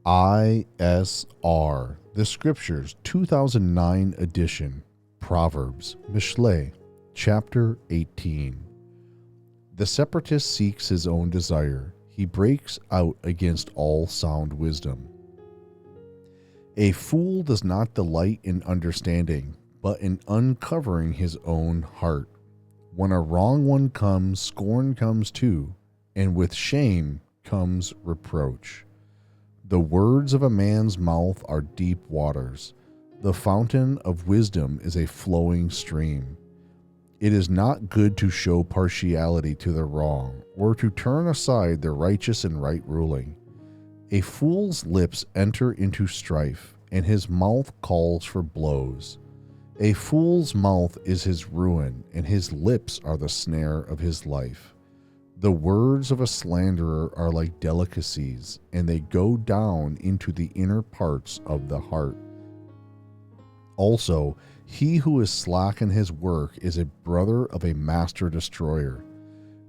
ISR, the Scriptures, 2009 edition, Proverbs, Mishle, chapter 18. The separatist seeks his own desire. He breaks out against all sound wisdom. A fool does not delight in understanding, but in uncovering his own heart. When a wrong one comes, scorn comes too, and with shame comes reproach. The words of a man's mouth are deep waters. The fountain of wisdom is a flowing stream. It is not good to show partiality to the wrong, or to turn aside the righteous and right ruling. A fool's lips enter into strife, and his mouth calls for blows. A fool's mouth is his ruin, and his lips are the snare of his life. The words of a slanderer are like delicacies, and they go down into the inner parts of the heart. Also, he who is slack in his work is a brother of a master destroyer.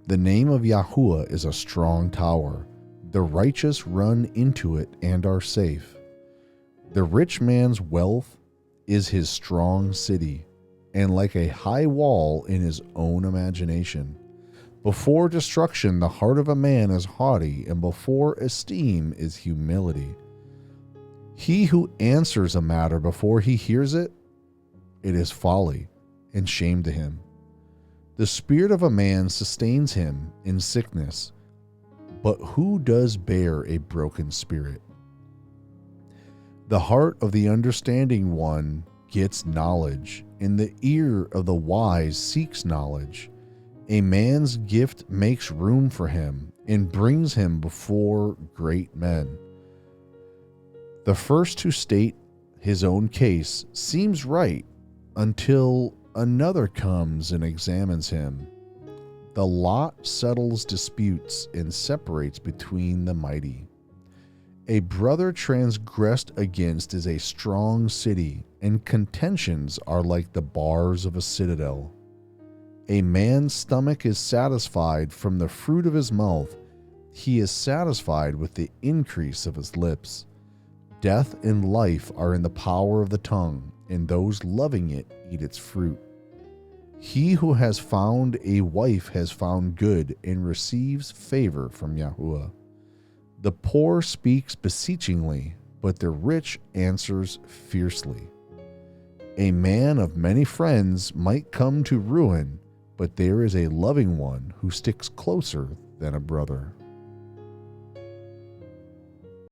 The name of Yahuwah is a strong tower. The righteous run into it and are safe. The rich man's wealth is his strong city, and like a high wall in his own imagination. Before destruction, the heart of a man is haughty, and before esteem is humility. He who answers a matter before he hears it, it is folly and shame to him. The spirit of a man sustains him in sickness, but who does bear a broken spirit? The heart of the understanding one gets knowledge, and the ear of the wise seeks knowledge. A man's gift makes room for him and brings him before great men. The first to state his own case seems right until another comes and examines him. The lot settles disputes and separates between the mighty. A brother transgressed against is a strong city, and contentions are like the bars of a citadel. A man's stomach is satisfied from the fruit of his mouth. He is satisfied with the increase of his lips. Death and life are in the power of the tongue, and those loving it eat its fruit. He who has found a wife has found good and receives favor from Yahuwah. The poor speaks beseechingly, but the rich answers fiercely. A man of many friends might come to ruin, but there is a loving one who sticks closer than a brother.